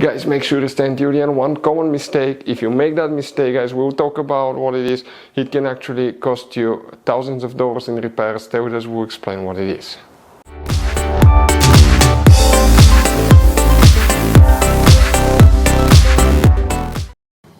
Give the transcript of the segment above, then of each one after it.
Guys, make sure to stay until the end. One common mistake, if you make that mistake, guys, we'll talk about what it is. It can actually cost you thousands of dollars in repairs. Stay with us, we'll explain what it is.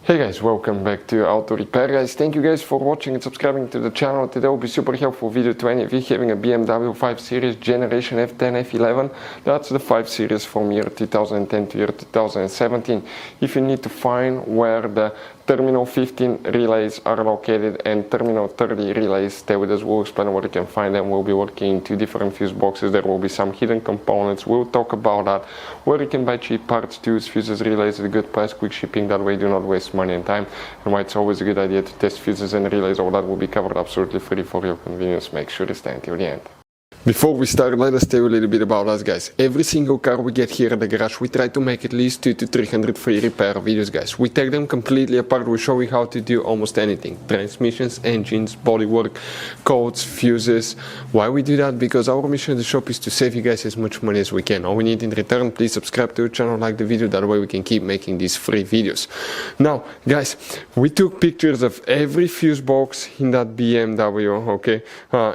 Hey guys, welcome back to Auto Repair. Guys, thank you guys for watching and subscribing to the channel. Today will be super helpful video to any of you having a BMW 5 Series Generation F10 F11. That's the 5 Series from year 2010 to year 2017. If you need to find where the Terminal 15 relays are located and Terminal 30 relays, stay with us, we'll explain where you can find them. We'll be working in two different fuse boxes. There will be some hidden components. We'll talk about that, where you can buy cheap parts, tools, fuses, relays at a good price, quick shipping, that way you do not waste money and time, and why it's always a good idea to test fuses and relays. All that will be covered absolutely free for your convenience. Make sure to stay until the end. Before we start, let us tell you a little bit about us, guys. Every single car we get here at the garage, we try to make at least 200 to 300 free repair videos, guys. We take them completely apart. We show you how to do almost anything: transmissions, engines, bodywork, codes, fuses. Why we do that? Because our mission at the shop is to save you guys as much money as we can. All we need in return, please subscribe to the channel, like the video, that way we can keep making these free videos. Now, guys, we took pictures of every fuse box in that BMW, okay?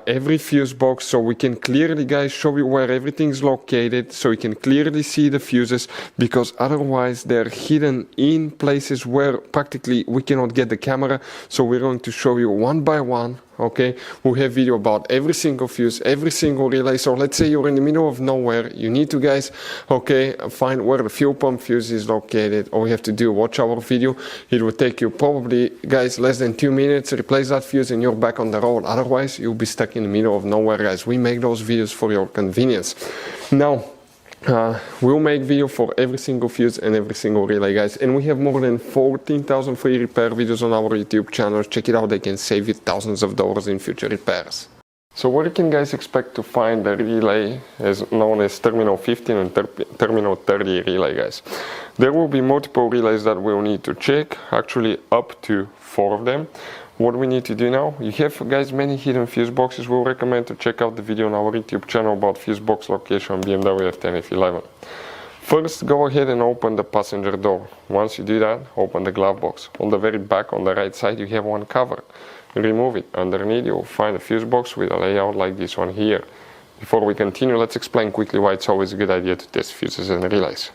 Every fuse box, so we can clearly, guys, show you where everything is located, so you can clearly see the fuses, because otherwise they're hidden in places where practically we cannot get the camera. So we're going to show you one by one, okay? We have video about every single fuse, every single relay. So let's say you're in the middle of nowhere, you need to, guys, okay, find where the fuel pump fuse is located. All you have to do, watch our video. It will take you probably, guys, less than 2 minutes, replace that fuse and you're back on the road. Otherwise you'll be stuck in the middle of nowhere, guys. We make those videos for your convenience. Now, we'll make video for every single fuse and every single relay, guys, and we have more than 14,000 free repair videos on our YouTube channel. Check it out, they can save you thousands of dollars in future repairs. So what you can, guys, expect to find the relay is known as Terminal 15 and Terminal 30 relay, guys. There will be multiple relays that we'll need to check, actually up to 4 of them. What we need to do now, you have, guys, many hidden fuse boxes. We'll recommend to check out the video on our YouTube channel about fuse box location on BMW F10 F11. First, go ahead and open the passenger door. Once you do that, open the glove box. On the very back, on the right side, you have one cover. Remove it. Underneath, you'll find a fuse box with a layout like this one here. Before we continue, let's explain quickly why it's always a good idea to test fuses and relays.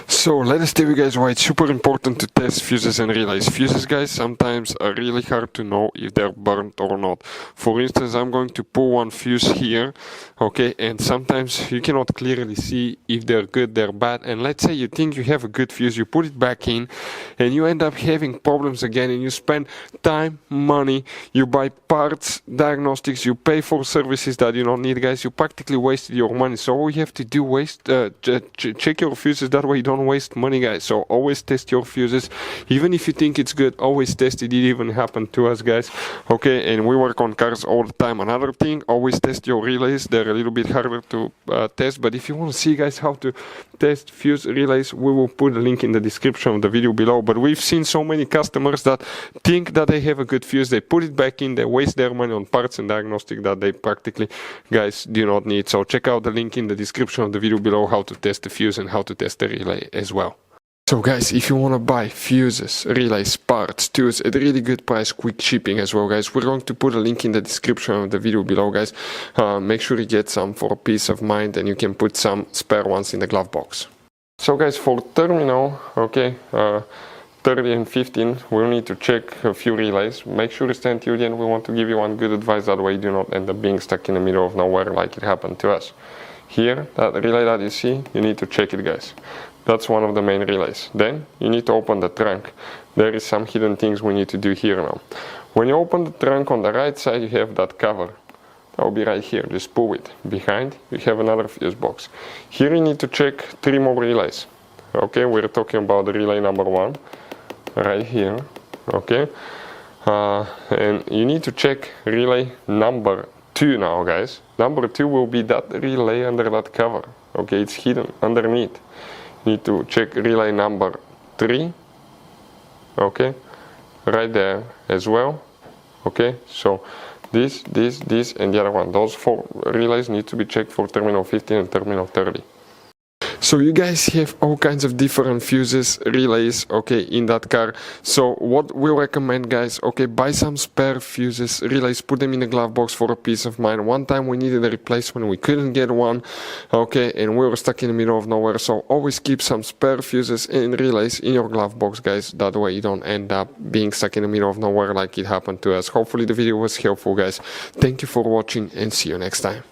So let us tell you guys why it's super important to test fuses and relays. Fuses, guys, sometimes are really hard to know if they're burnt or not. For instance, I'm going to pull one fuse here, okay, and sometimes you cannot clearly see if they're good, they're bad. And let's say you think you have a good fuse, you put it back in and you end up having problems again, and you spend time, money, you buy parts, diagnostics, you pay for services that you don't need, guys. You practically wasted your money. So all you have to do is check your fuses, that way you don't waste money, guys. So always test your fuses, even if you think it's good. Always test it. It even happened to us, guys, okay? And we work on cars all the time. Another thing, always test your relays. They're a little bit harder to test, but if you want to see, guys, how to test fuse relays, we will put a link in the description of the video below. But we've seen so many customers that think that they have a good fuse, they put it back in, they waste their money on parts and diagnostic that they practically, guys, do not need. So check out the link in the description of the video below, how to test the fuse and how to test the relay as well. So, guys, if you want to buy fuses, relays, parts, tools at a really good price, quick shipping as well, guys, we're going to put a link in the description of the video below, guys. Make sure you get some for peace of mind, and you can put some spare ones in the glove box. So, guys, for terminal, okay, 30 and 15, we'll need to check a few relays. Make sure to stay until the end. We want to give you one good advice, that way you do not end up being stuck in the middle of nowhere like it happened to us. Here, that relay that you see, you need to check it, guys. That's one of the main relays. Then you need to open the trunk. There is some hidden things we need to do here now. When you open the trunk, on the right side you have that cover. That will be right here. Just pull it. Behind you have another fuse box. Here you need to check 3 more relays. Okay, we're talking about the relay number 1 right here. Okay, and you need to check relay number 2 now, guys. Number 2 will be that relay under that cover. Okay, it's hidden underneath. Need to check relay number 3, okay, right there as well. Okay, so this and the other one, those 4 relays need to be checked for terminal 15 and terminal 30. So you guys have all kinds of different fuses, relays, okay, in that car. So what we recommend, guys, okay, buy some spare fuses, relays, put them in the glove box for a peace of mind. One time we needed a replacement, we couldn't get one, okay, and we were stuck in the middle of nowhere. So always keep some spare fuses and relays in your glove box, guys. That way you don't end up being stuck in the middle of nowhere like it happened to us. Hopefully the video was helpful, guys. Thank you for watching and see you next time.